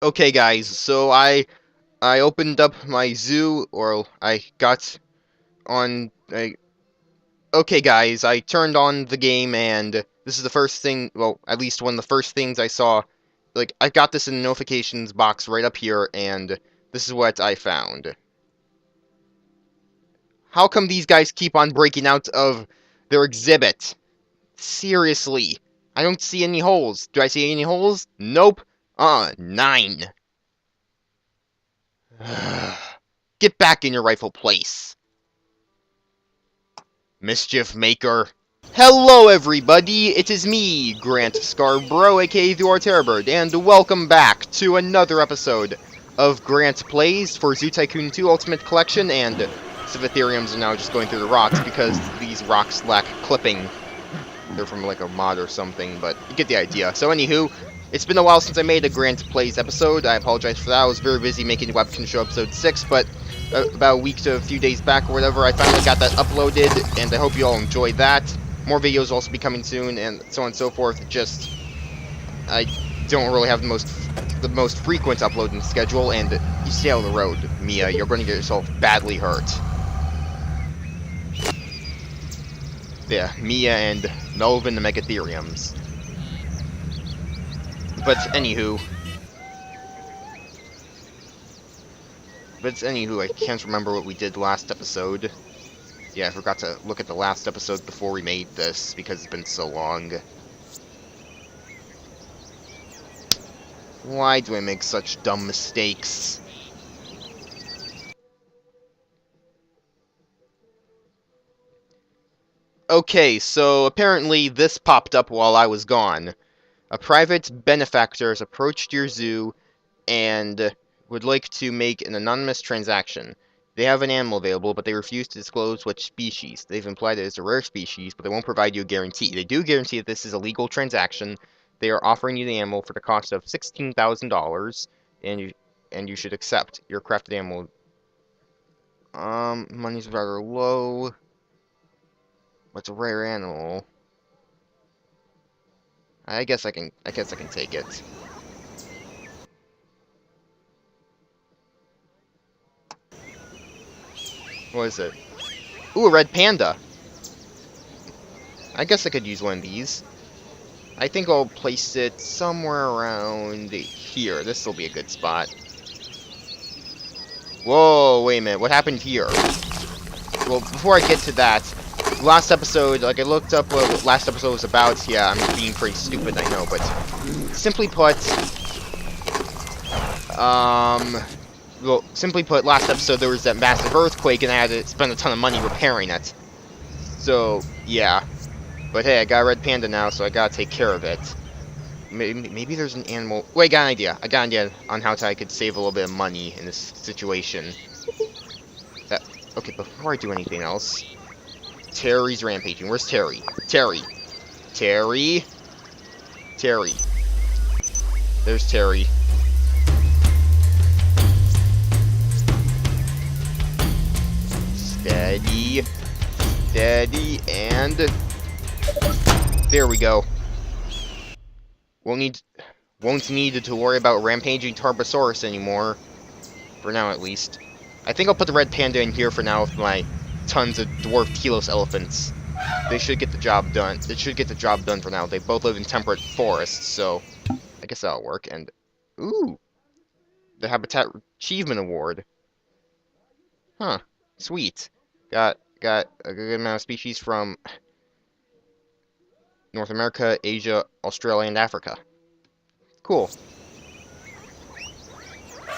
Okay, guys, so I opened up my zoo, or I got on. Okay, guys, I turned on the game, and this is the first thing. Well, at least one of the first things I saw. Like, I got this in the notifications box right up here, and this is what I found. How come these guys keep on breaking out of their exhibit? Seriously, I don't see any holes. Do I see any holes? Nope. 9. Get back in your rightful place, Mischief Maker. Hello everybody, it is me, Grant Scarborough, aka the Terrorbird, and welcome back to another episode of Grant Plays for Zoo Tycoon 2 Ultimate Collection, and Civithereums are now just going through the rocks because these rocks lack clipping. They're from like a mod or something, but you get the idea. So anywho, it's been a while since I made a Grant Plays episode. I apologize for that. I was very busy making Webkin Show episode 6, but about a week to a few days back or whatever, I finally got that uploaded, and I hope you all enjoyed that. More videos will also be coming soon, and so on and so forth. Just, I don't really have the most frequent uploading schedule, and you stay out of the road, Mia. You're going to get yourself badly hurt. Yeah, Mia and Melvin the Megatheriums. But anywho, I can't remember what we did last episode. Yeah, I forgot to look at the last episode before we made this, because it's been so long. Why do I make such dumb mistakes? Okay, so apparently this popped up while I was gone. A private benefactor has approached your zoo and would like to make an anonymous transaction. They have an animal available, but they refuse to disclose which species. They've implied that it's a rare species, but they won't provide you a guarantee. They do guarantee that this is a legal transaction. They are offering you the animal for the cost of $16,000, and you should accept. Your crafted animal. Money's rather low. What's a rare animal? I guess I can take it. What is it? Ooh, a red panda. I guess I could use one of these. I think I'll place it somewhere around here. This will be a good spot. Whoa, wait a minute. What happened here? Well, before I get to that, last episode, like I looked up what last episode was about. Yeah, I'm being pretty stupid, I know, but simply put, last episode there was that massive earthquake, and I had to spend a ton of money repairing it. So, yeah. But hey, I got a red panda now, so I gotta take care of it. Maybe there's an animal... Wait, I got an idea. I got an idea on how I could save a little bit of money in this situation. Okay, before I do anything else... Terry's rampaging. Where's Terry? Terry. Terry. Terry. There's Terry. Steady. Steady, and... There we go. Won't need to worry about rampaging Tarbosaurus anymore. For now, at least. I think I'll put the red panda in here for now with my tons of dwarf Telos elephants. They should get the job done. They should get the job done for now. They both live in temperate forests, so I guess that'll work. And ooh, the Habitat Achievement Award. Huh. Sweet. Got a good amount of species from North America, Asia, Australia, and Africa. Cool.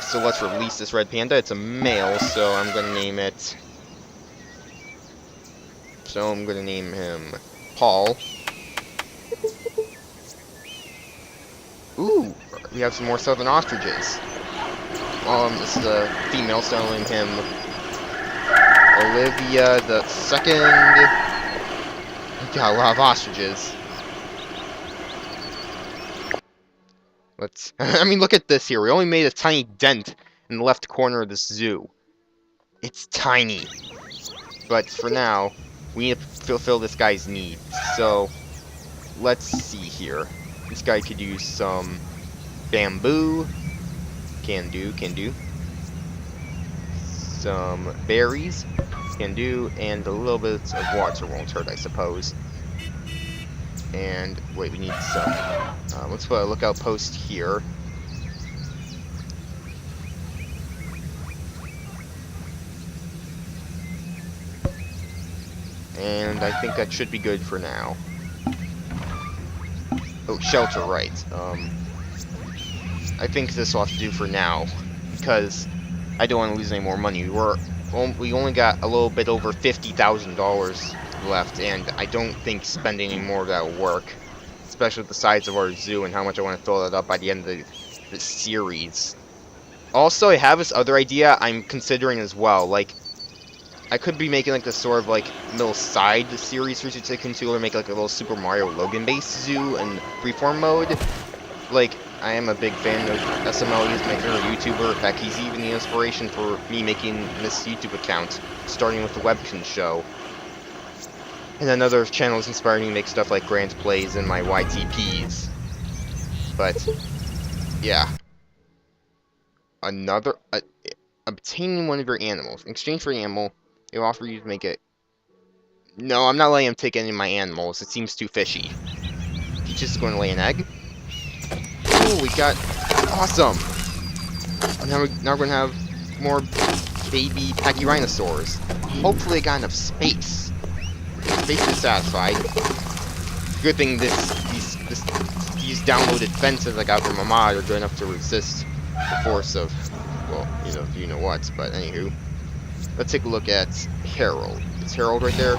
So let's release this red panda. It's a male, so I'm gonna name it... So I'm gonna name him Paul. Ooh, we have some more southern ostriches. This is a female, so I'll name him Olivia the Second. Got a lot of ostriches. Let's... I mean, look at this here. We only made a tiny dent in the left corner of this zoo. It's tiny. But for now, we need to fulfill this guy's needs. So, let's see here. This guy could use some bamboo. Can do, can do. Some berries. Can do. And a little bit of water won't hurt, I suppose. And, wait, we need some. Let's put a lookout post here. And I think that should be good for now. Oh, shelter, right. I think this will have to do for now, because I don't want to lose any more money. We only got a little bit over $50,000 left, and I don't think spending any more of that will work, especially with the size of our zoo and how much I want to fill that up by the end of the series. Also, I have this other idea I'm considering as well. Like, I could be making like this sort of like little side series for Tycoon 2, or make like a little Super Mario Logan-based zoo and freeform mode. Like, I am a big fan of SML. He's my favorite YouTuber. In fact, he's even the inspiration for me making this YouTube account, starting with the Webkin show. And then other channels inspired me to make stuff like Grant Plays and my YTPs. But, yeah. Obtaining one of your animals. In exchange for an animal, they will offer you to make it. No, I'm not letting him take any of my animals. It seems too fishy. He's just going to lay an egg. Ooh, we got... Awesome! Now we're going to have more baby pachyrhinosaurs. Hopefully I got enough space. Space is satisfied. Good thing these downloaded fences I got from a mod are good enough to resist the force of, well, you know what, but anywho. Let's take a look at Harold. Is Harold right there?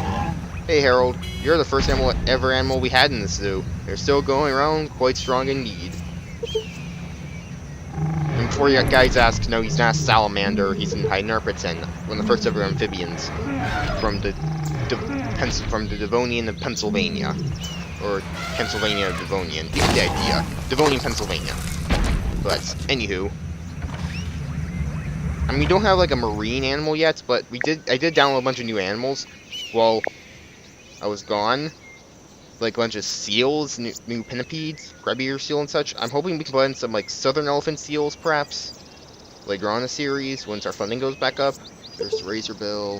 Hey Harold, you're the first animal we had in the zoo. You're still going around quite strong indeed. And before you guys ask, no, he's not a salamander, he's an Hynerpeton, one of the first ever amphibians from the Devonian of Pennsylvania. Or Pennsylvania Devonian. You get the idea. Devonian, Pennsylvania. But, anywho. I mean, we don't have like a marine animal yet, but I did download a bunch of new animals while I was gone. Like a bunch of seals, new pinnipedes, crab-eater seal and such. I'm hoping we can put in some like southern elephant seals, perhaps, later on in the series once our funding goes back up. There's the razorbill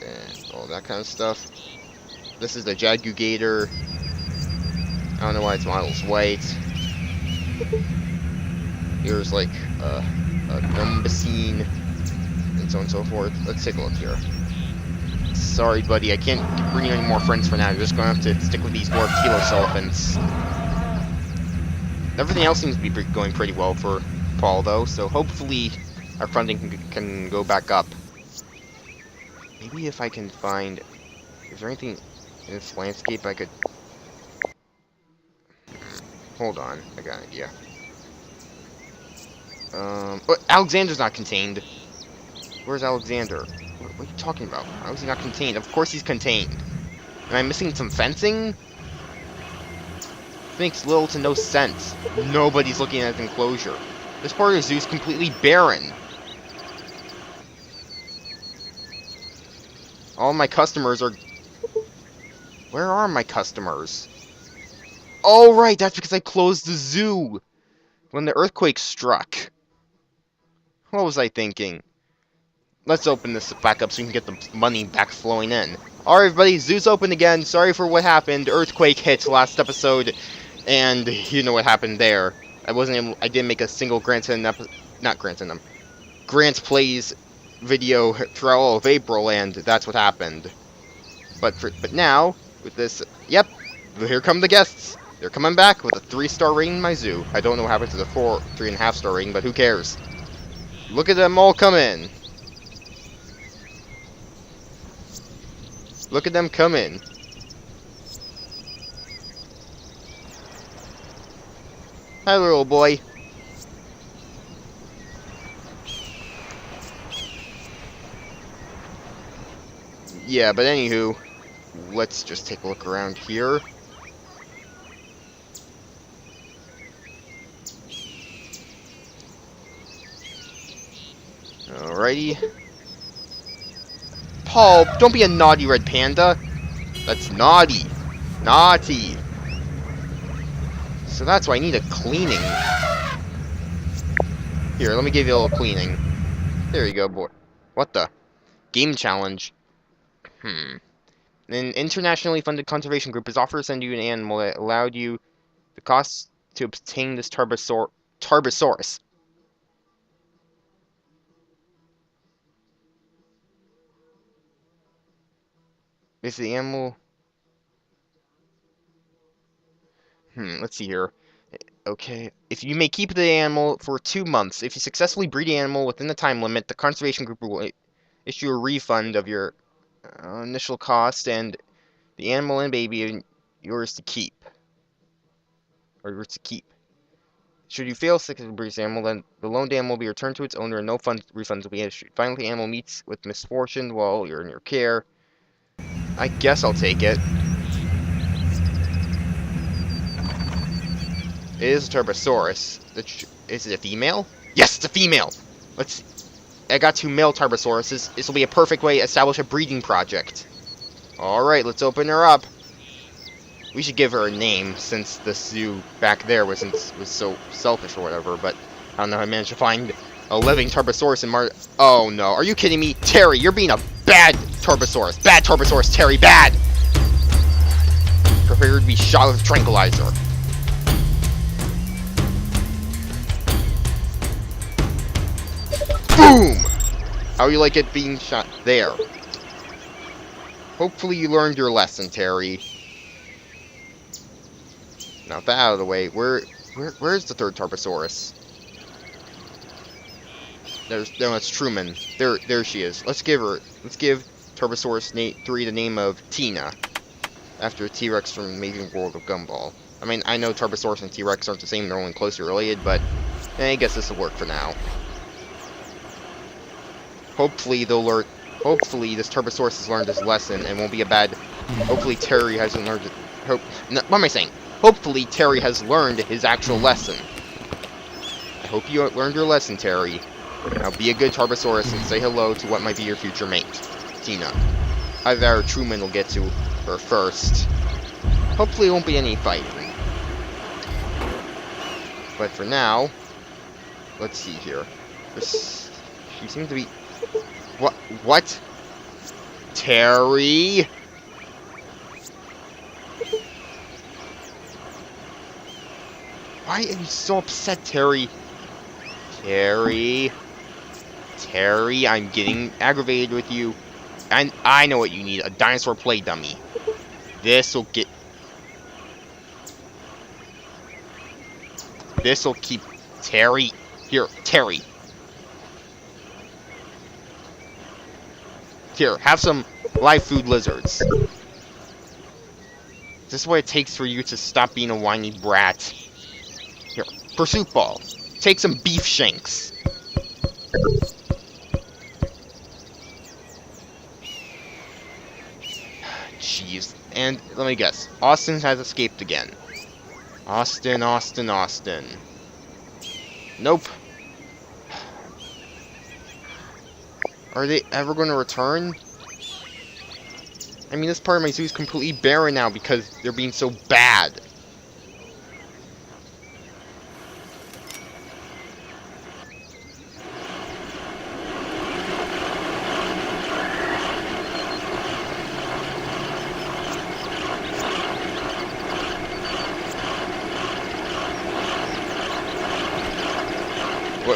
and all that kind of stuff. This is the jagu gator. I don't know why its model's white. Here's like a numbacine and so on and so forth. Let's take a look here. Sorry, buddy, I can't bring you any more friends for now. You're just going to have to stick with these dwarf Telos elephants. Everything else seems to be going pretty well for Paul, though, so hopefully our funding can go back up. Maybe if I can find... Is there anything in this landscape I could... Hold on, I got an idea. But Alexander's not contained. Where's Alexander? What are you talking about? How is he not contained? Of course he's contained. Am I missing some fencing? Makes little to no sense. Nobody's looking at his enclosure. This part of the zoo is completely barren. All my customers are... Where are my customers? Oh, right, that's because I closed the zoo when the earthquake struck. What was I thinking? Let's open this back up so we can get the money back flowing in. Alright, everybody, zoo's open again. Sorry for what happened. Earthquake hit last episode, and you know what happened there. I didn't make a single Grant Plays video throughout all of April, and that's what happened. But now, with this, yep, here come the guests. They're coming back with a 3-star rating in my zoo. I don't know what happened to the 3.5-star rating, but who cares? Look at them all come in. Look at them come in. Hi, little boy. Yeah, but anywho, let's just take a look around here. Alrighty. Paul, don't be a naughty red panda. That's naughty. Naughty. So that's why I need a cleaning. Here, let me give you a little cleaning. There you go, boy. What the? Game challenge. An internationally funded conservation group has offered to send you an animal that allowed you the cost to obtain this Tarbosaurus. Is the animal... let's see here. Okay. If you may keep the animal for 2 months. If you successfully breed the animal within the time limit, the conservation group will issue a refund of your initial cost, and the animal and baby are yours to keep. Or yours to keep. Should you fail successfully breed the animal, then the loaned animal will be returned to its owner and no refunds will be issued. Finally, the animal meets with misfortune while you're in your care. I guess I'll take it. It is a Tarbosaurus. Is it a female? Yes, it's a female! Let's... I got 2 male Tarbosauruses. This will be a perfect way to establish a breeding project. Alright, let's open her up. We should give her a name, since the zoo back there was so selfish or whatever, but I don't know how I managed to find a living Tarbosaurus in Oh no, are you kidding me? Terry, you're being a bad Tarbosaurus. Bad Tarbosaurus, Terry, bad! Prepare to be shot with a tranquilizer. Boom! How you like it being shot there? Hopefully you learned your lesson, Terry. Now that out of the way, where's the 3rd Tarbosaurus? No, it's Truman. There she is. Let's give Tarbosaurus 3 the name of Tina, after a T-Rex from Amazing World of Gumball. I mean, I know Tarbosaurus and T-Rex aren't the same; they're only closely related, but I guess this will work for now. Hopefully this Tarbosaurus has learned his lesson and won't be a bad... Hopefully Terry hasn't learned it... what am I saying? Hopefully Terry has learned his actual lesson. I hope you learned your lesson, Terry. Now be a good Tarbosaurus and say hello to what might be your future mate, Tina. Either Truman will get to her first. Hopefully it won't be any fighting. But for now, let's see here. She seems to be... What? Terry? Why are you so upset, Terry? Terry, I'm getting aggravated with you. And I know what you need, a dinosaur play dummy. This'll keep Terry. Here, Terry. Here, have some live food lizards. Is this what it takes for you to stop being a whiny brat? Here, pursuit ball. Take some beef shanks. Jeez. And let me guess. Austin has escaped again. Austin. Nope. Are they ever going to return? I mean, this part of my zoo is completely barren now because they're being so bad.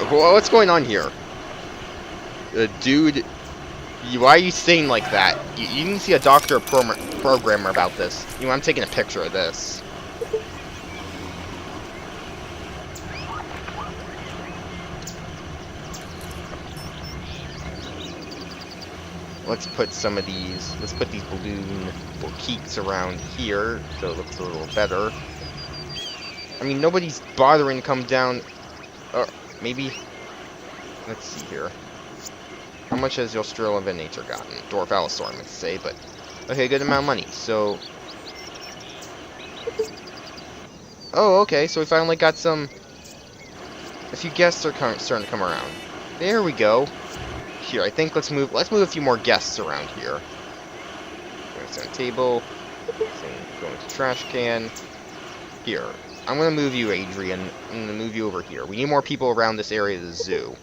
What's going on here? Dude, why are you saying like that? You need to see a doctor or programmer about this. You know, I'm taking a picture of this. Let's put these balloon keeks around here so it looks a little better. I mean, nobody's bothering to come down. Maybe, let's see here. How much has the Australian Venator gotten? Dwarf Allosaur, I'm going to say, but... Okay, good amount of money, so... Oh, okay, so we finally got some... A few guests are starting to come around. There we go. Here, I think let's move a few more guests around here. Go to the table. Go into the trash can. Here. I'm gonna move you, Adrian. I'm gonna move you over here. We need more people around this area of the zoo.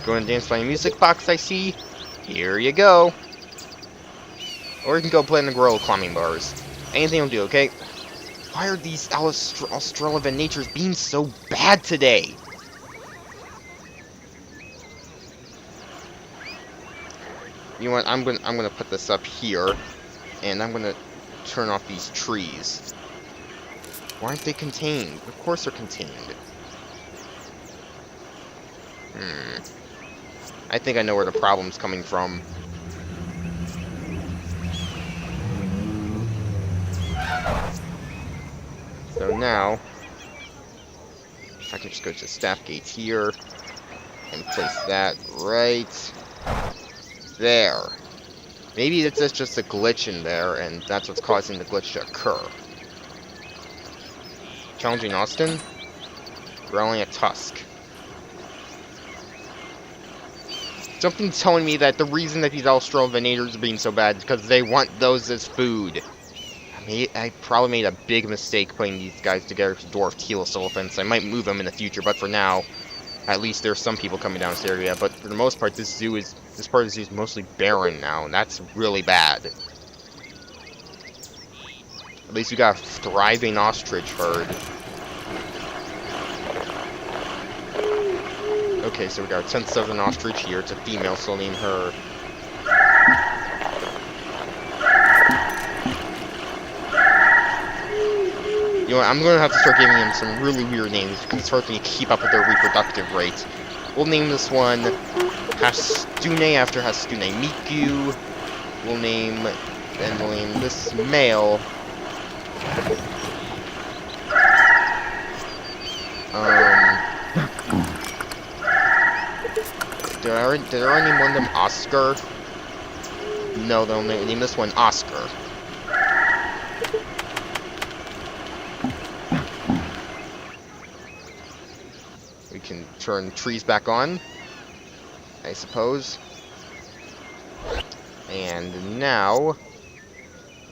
Go and dance by a music box, I see. Here you go. Or you can go play in the gorilla climbing bars. Anything will do, okay? Why are these Australian natures being so bad today? You know what? I'm gonna put this up here, and I'm gonna turn off these trees. Why aren't they contained? Of course they're contained. I think I know where the problem's coming from. So now, if I can just go to the staff gates here, and place that right there. Maybe it's just a glitch in there, and that's what's causing the glitch to occur. Challenging Austin? Growling a tusk. Something's telling me that the reason that these Australian are being so bad is because they want those as food. I probably made a big mistake putting these guys together to dwarf Telos elephants. I might move them in the future, but for now, at least there's some people coming down this area. But for the most part, this part of the zoo is mostly barren now, and that's really bad. At least we got a thriving ostrich herd. Okay, so we got a 10th southern ostrich here. It's a female, so I'll name her. You know what, I'm gonna have to start giving them some really weird names because it's hard for me to keep up with their reproductive rate. We'll name this one Hastune after Hastune Miku. We'll name this male. Did I already name one of them Oscar? No, they'll name this one Oscar. We can turn trees back on, I suppose. And now,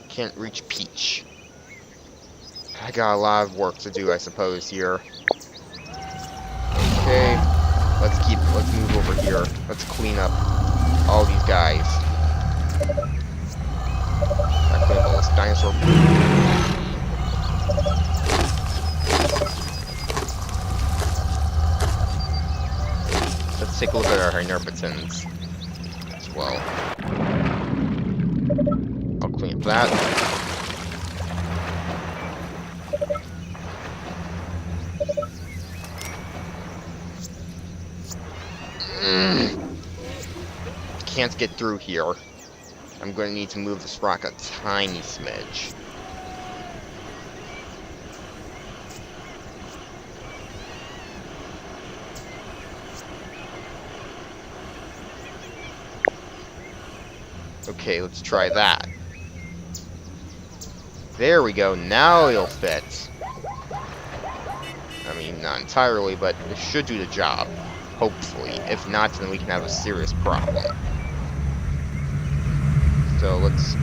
can't reach Peach. I got a lot of work to do, I suppose, here. Okay, let's move over here. Let's clean up all these guys. I clean up all this dinosaur food. Let's take a look at our Hynerpetans as well. I'll clean up that. Can't get through here. I'm going to need to move this rock a tiny smidge. Okay, let's try that. There we go, now it'll fit. I mean, not entirely, but it should do the job. Hopefully. If not, then we can have a serious problem. So let's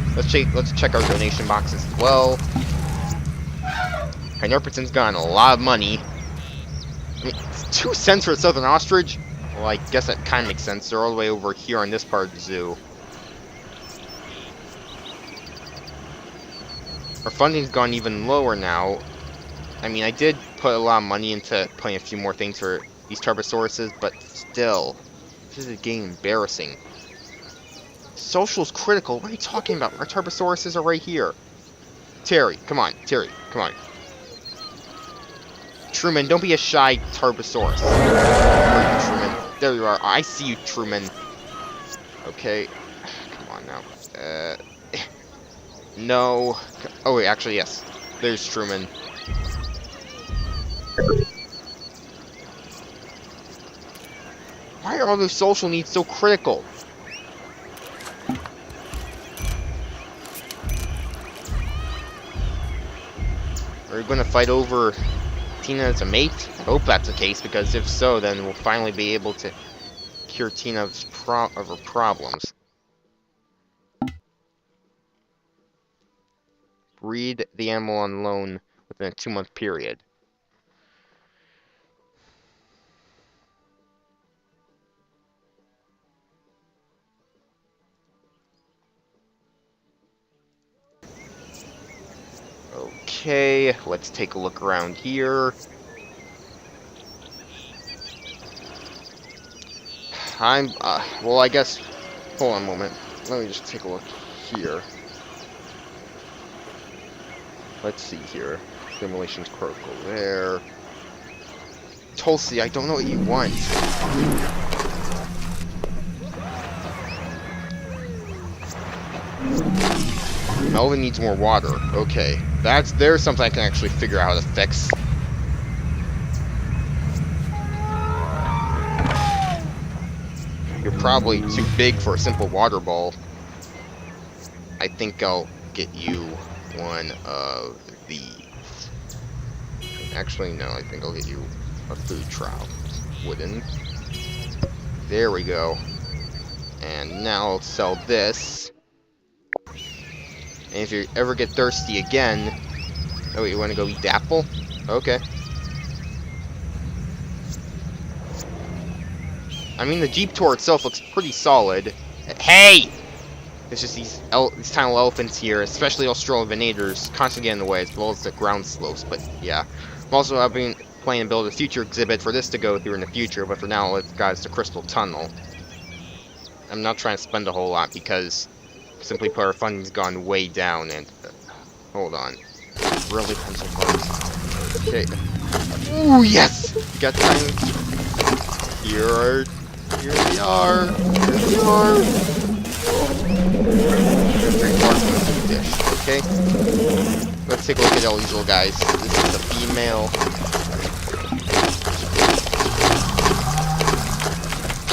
check our donation boxes as well. Hynerpeton's gotten a lot of money. I mean, it's 2 cents for a southern ostrich? Well, I guess that kind of makes sense. They're all the way over here on this part of the zoo. Our funding's gone even lower now. I mean, I did put a lot of money into putting a few more things for these Tarbosauruses, but still, this is getting embarrassing. Social's critical. What are you talking about? Our Tarbosauruses are right here. Terry, come on. Terry, come on. Truman, don't be a shy Tarbosaurus. Where are you, Truman? There you are. I see you, Truman. Okay. Come on now. No. Oh, wait, actually, yes. There's Truman. Why are all those social needs so critical? Are we going to fight over Tina as a mate? I hope that's the case, because if so, then we'll finally be able to cure Tina's of her problems. Breed the animal on loan within a 2-month period. Okay, let's take a look around here. Well, I guess, hold on a moment. Let me just take a look here. Let's see here. Simulations protocol there. Tulsi, I don't know what you want. Melvin needs more water. Okay. There's something I can actually figure out how to fix. You're probably too big for a simple water ball. I think I'll get you one of these. Actually, no, I think I'll get you a food trowel. Wooden. There we go. And now I'll sell this. And if you ever get thirsty again... Oh, you want to go eat the apple? Okay. I mean, the Jeep Tour itself looks pretty solid. Hey! There's just these tiny elephants here, especially Australopithecus, constantly getting in the way, as well as the ground slopes, but yeah. I'm also planning to build a future exhibit for this to go through in the future, but for now, let's guys the Crystal Tunnel. I'm not trying to spend a whole lot, because, simply put, our funding's gone way down, and... hold on. Really pencil funds. Okay. Ooh, yes! You got time. Here we are. Dish, okay? Let's take a look at all these little guys. This is a female.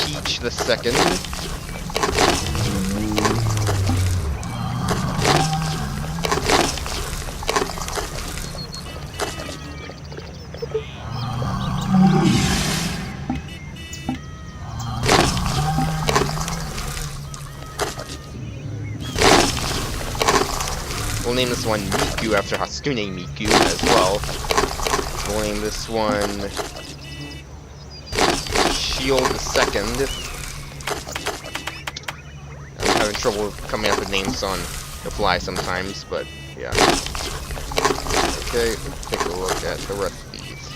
Peach the second. We'll name this one Miku after Hatsune Miku as well. We'll name this one Shield the Second. I'm having trouble coming up with names on the fly sometimes, but yeah. Okay, let's take a look at the rest of these.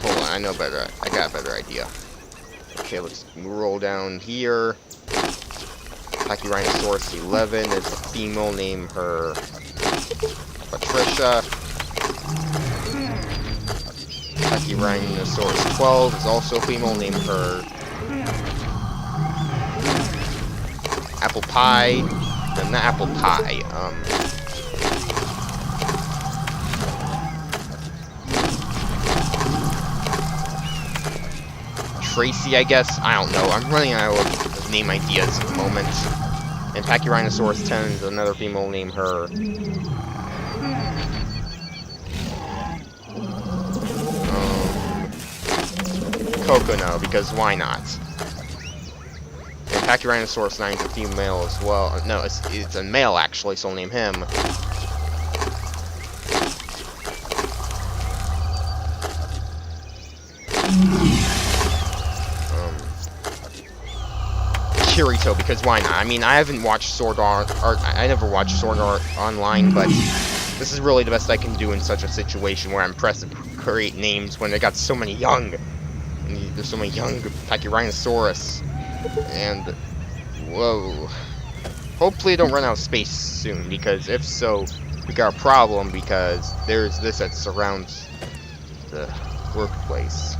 Hold on, I know better. I got a better idea. Okay, let's roll down here. Pachyrhinosaurus 11 is a female, name her Patricia. Pachyrhinosaurus 12 is also a female, name her Apple Pie. No, not Apple Pie, Tracy, I guess? I don't know. I'm running out of name ideas at the moment. And Pachyrhinosaurus 10 is another female, name her... Kokono, because why not? And Pachyrhinosaurus 9 is a female as well. No, it's a male, actually, so I'll name him... Kirito, because why not? I mean, I haven't watched Sword Art. I never watched Sword Art Online, but this is really the best I can do in such a situation where I'm pressed to create names when they got so many young. There's so many young Pachyrhinosaurus. And whoa. Hopefully, I don't run out of space soon, because if so, we got a problem, because there's this that surrounds the workplace.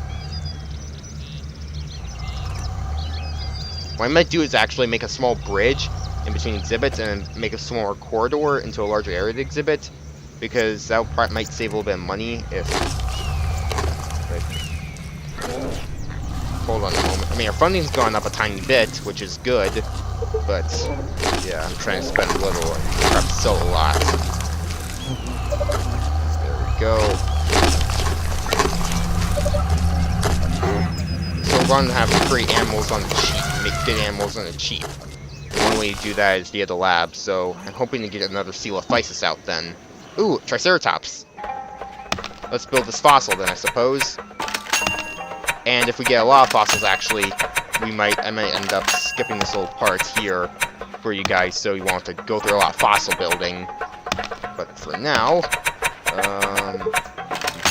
What I might do is actually make a small bridge in between exhibits and make a smaller corridor into a larger area to exhibit, because that might save a little bit of money if hold on a moment. I mean, our funding's gone up a tiny bit, which is good, but yeah, I'm trying to spend a little and perhaps sell a lot. There we go. So we're going to have to create animals on the cheap, make good animals on the cheap. The one way to do that is via the lab, so I'm hoping to get another Coelophysis out then. Ooh, Triceratops. Let's build this fossil then, I suppose. And if we get a lot of fossils, actually, I might end up skipping this little part here for you guys, so you won't have to go through a lot of fossil building. But for now,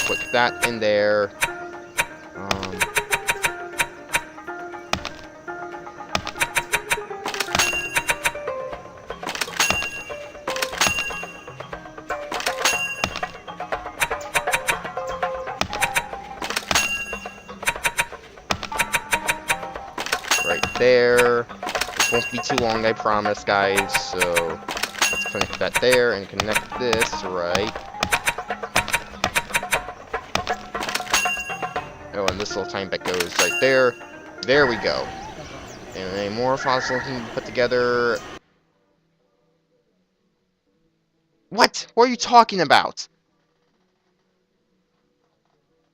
put that in there. Right there. This won't be too long, I promise, guys. So let's connect that there and connect this right. Oh, and this little tiny bit goes right there. There we go. And any more fossils can be put together. What? What are you talking about?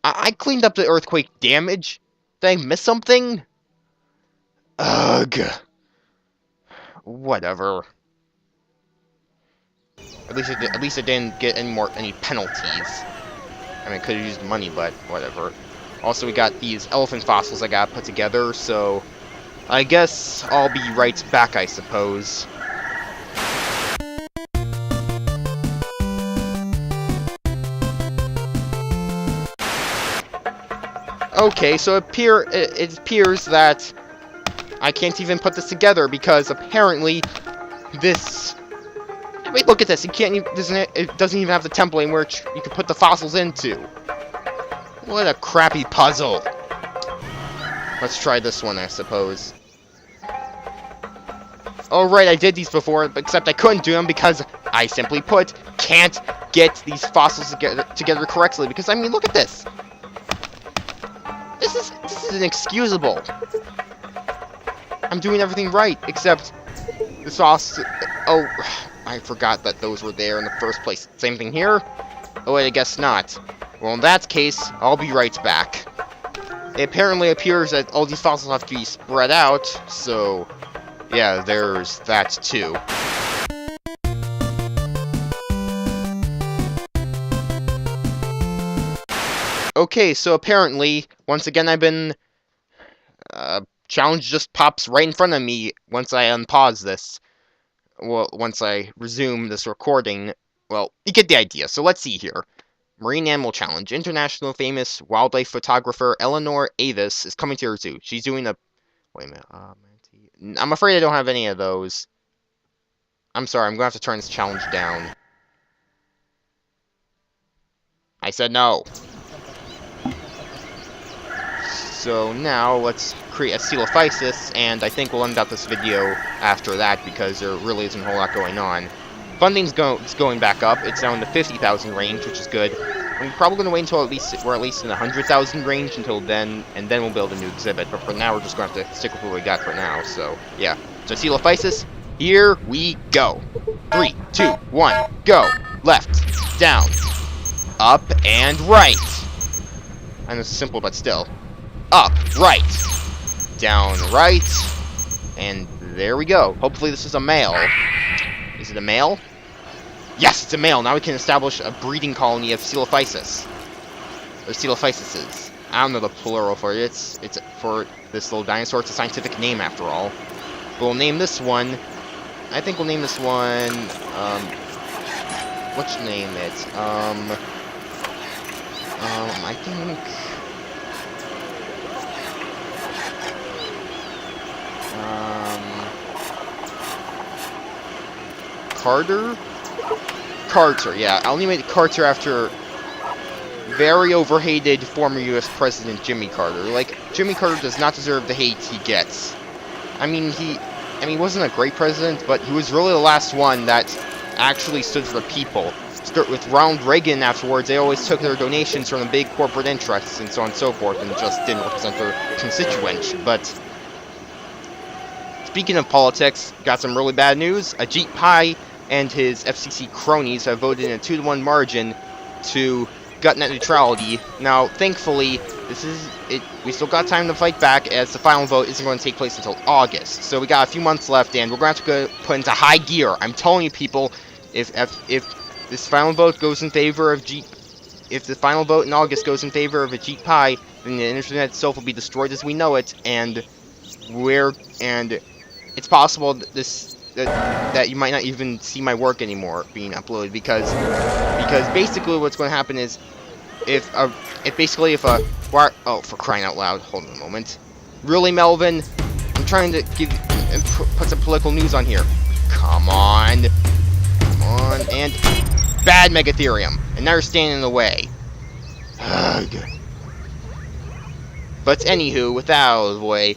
I cleaned up the earthquake damage. Did I miss something? Ugh. Whatever. At least I didn't get any penalties. I mean, I could have used money, but whatever. Also, we got these elephant fossils I got put together, so I guess I'll be right back, I suppose. Okay, so it appears that I can't even put this together because apparently this. Wait, look at this. It doesn't even have the template in which you can put the fossils into. What a crappy puzzle. Let's try this one, I suppose. Oh right, I did these before, except I couldn't do them because I simply put can't get these fossils together correctly. Because I mean, look at this. This is inexcusable. I'm doing everything right, except the sauce. Oh, I forgot that those were there in the first place. Same thing here? Oh wait, I guess not. Well, in that case, I'll be right back. It apparently appears that all these fossils have to be spread out, so yeah, there's that too. Okay, so apparently, once again I've been challenge just pops right in front of me once I unpause this. Well, once I resume this recording. Well, you get the idea. So let's see here. Marine Animal Challenge. International famous wildlife photographer Eleanor Avis is coming to your zoo. She's doing a... Wait a minute. I'm afraid I don't have any of those. I'm sorry, I'm going to have to turn this challenge down. I said no. So now let's create a Coelophysis, and I think we'll end up this video after that because there really isn't a whole lot going on. Funding's going back up. It's now in the 50,000 range, which is good. I'm probably going to wait until we're at least in the 100,000 range until then, and then we'll build a new exhibit. But for now, we're just going to have to stick with what we got for now. So yeah, so Coelophysis, here we go. 3, 2, 1, go. Left, down, up, and right. And it's simple, but still. Up, right, down, right, and there we go. Hopefully this is a male. Is it a male? Yes, it's a male. Now we can establish a breeding colony of Coelophysis. Or Coelophysises. I don't know the plural for it. It's for this little dinosaur. It's a scientific name after all. But we'll name this one. I think we'll name this one. Let's name it. I think. Carter, yeah. I'll name it Carter after very overhated former U.S. President Jimmy Carter. Like, Jimmy Carter does not deserve the hate he gets. I mean, he wasn't a great president, but he was really the last one that actually stood for the people. with Ronald Reagan afterwards, they always took their donations from the big corporate interests and so on and so forth, and just didn't represent their constituents. But speaking of politics, got some really bad news. Ajit Pai and his FCC cronies have voted in a 2-to-1 margin to gut net neutrality. Now, thankfully, we still got time to fight back, as the final vote isn't going to take place until August. So we got a few months left, and we're going to have to put into high gear. I'm telling you, people, if this final vote goes in favor of if the final vote in August goes in favor of Ajit Pai, then the internet itself will be destroyed as we know it, and it's possible that you might not even see my work anymore being uploaded, because basically what's going to happen is oh, for crying out loud, hold on a moment. Really, Melvin? I'm trying to put some political news on here. Come on, and bad Megatherium, and now you're standing in the way. But anywho, with that out of the way,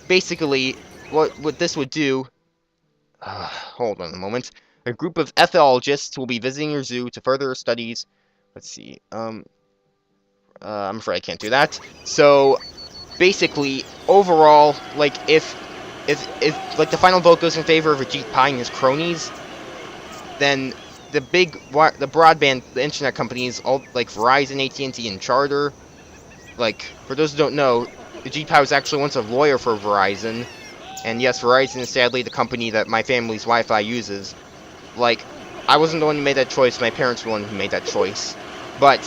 basically, what this would do. Hold on a moment. A group of ethologists will be visiting your zoo to further studies. Let's see. I'm afraid I can't do that. So, basically, overall, like, if like the final vote goes in favor of Ajit Pai and his cronies, then the broadband, the internet companies, all like Verizon, AT&T, and Charter. Like, for those who don't know, Ajit Pai was actually once a lawyer for Verizon. And yes, Verizon is sadly the company that my family's Wi-Fi uses. Like, I wasn't the one who made that choice, my parents were the one who made that choice. But,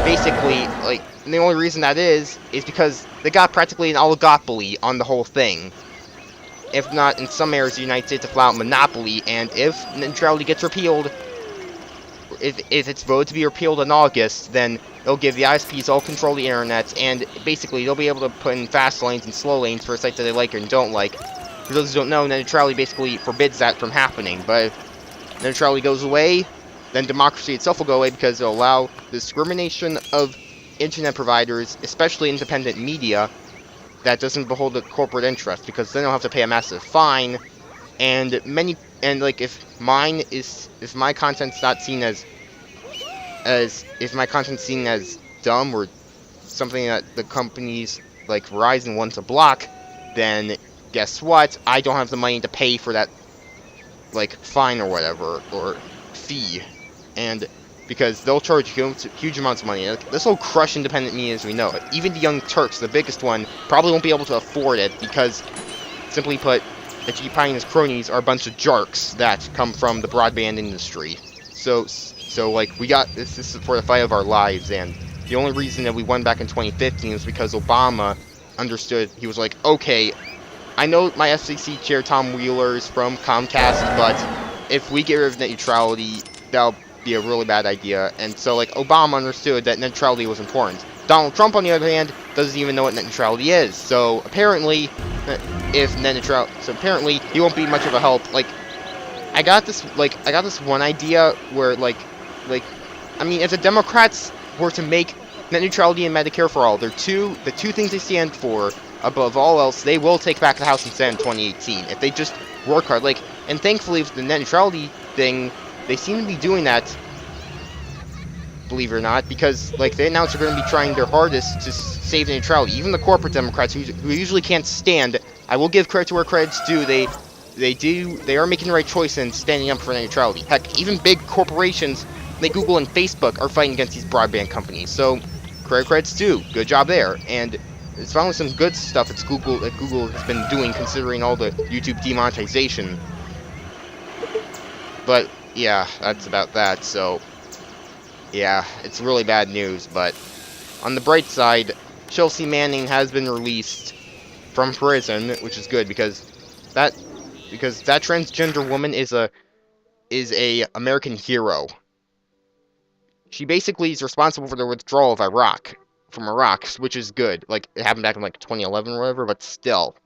basically, like, the only reason that is because they got practically an oligopoly on the whole thing. If not, in some areas of the United States, a flat monopoly, and if neutrality gets repealed, if it's voted to be repealed in August, then it'll give the ISPs all control of the internet, and basically they'll be able to put in fast lanes and slow lanes for sites that they like and don't like. For those who don't know, net neutrality basically forbids that from happening, but if net neutrality goes away, then democracy itself will go away, because it'll allow discrimination of internet providers, especially independent media, that doesn't behold the corporate interest, because then they'll have to pay a massive fine, and if my content's not seen as dumb or something that the companies like Verizon want to block, then guess what? I don't have the money to pay for that, like, fine or whatever, or fee, and because they'll charge huge amounts of money. Like, this will crush independent media as we know it. Even the Young Turks, the biggest one, probably won't be able to afford it, because, simply put, Ajit Pai and his cronies are a bunch of jerks that come from the broadband industry. So like, we got this is for the fight of our lives, and the only reason that we won back in 2015 was because Obama understood. He was like, okay, I know my FCC chair Tom Wheeler's from Comcast, but if we get rid of net neutrality, that'll be a really bad idea. And so, like, Obama understood that net neutrality was important. Donald Trump, on the other hand, doesn't even know what net neutrality is. So apparently, apparently he won't be much of a help. Like, I got this one idea where, I mean, if the Democrats were to make net neutrality and Medicare for all, the two things they stand for, above all else, they will take back the House and Senate in 2018 if they just work hard. Like, and thankfully, with the net neutrality thing, they seem to be doing that, believe it or not, because, like, they announced they're going to be trying their hardest to save neutrality. Even the corporate Democrats, who usually can't stand, I will give credit to where credit's due, they are making the right choice in standing up for net neutrality. Heck, even big corporations like Google and Facebook are fighting against these broadband companies. So, credit's due. Good job there. And it's finally some good stuff that Google has been doing, considering all the YouTube demonetization. But yeah, that's about that. So yeah, it's really bad news. But on the bright side, Chelsea Manning has been released from prison, which is good, because that transgender woman is a American hero. She basically is responsible for the withdrawal of from Iraq, which is good. Like, it happened back in, like, 2011 or whatever, but still.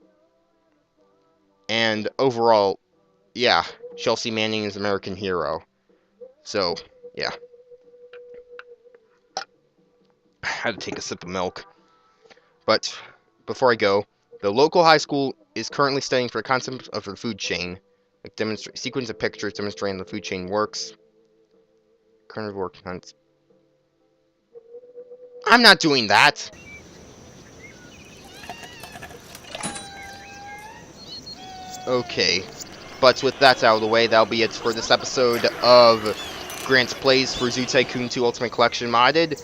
And overall, yeah, Chelsea Manning is an American hero. So, yeah. I had to take a sip of milk. But, before I go, the local high school is currently studying for the concept of the food chain. Like, sequence of pictures demonstrating the food chain works. Carnivore hunt. I'm not doing that! Okay. But with that out of the way, that'll be it for this episode of Grant's Plays for Zoo Tycoon 2 Ultimate Collection Modded.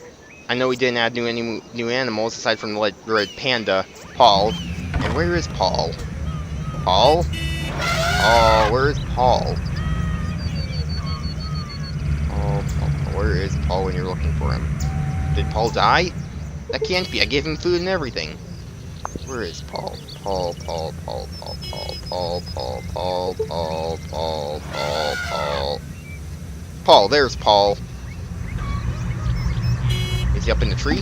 I know we didn't add any new animals aside from the red panda, Paul. And where is Paul? Paul? Oh, where is Paul? Oh, where is Paul when you're looking for him? Did Paul die? That can't be. I gave him food and everything. Where is Paul? Paul. Paul, there's Paul. Is he up in the tree?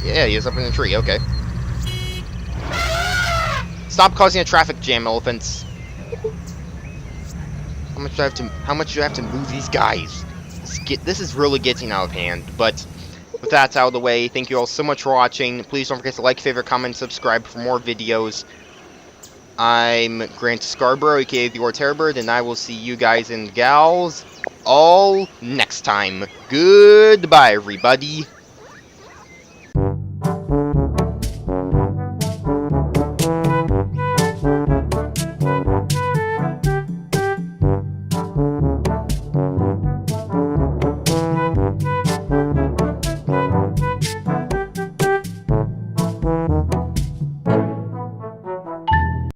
Yeah, he is up in the tree, okay. Stop causing a traffic jam, elephants. How much do I have to move these guys? This is really getting out of hand, but with that out of the way, thank you all so much for watching. Please don't forget to like, favorite, comment, subscribe for more videos. I'm Grant Scarborough, aka the Terrorbird, and I will see you guys and gals all next time. Goodbye, everybody.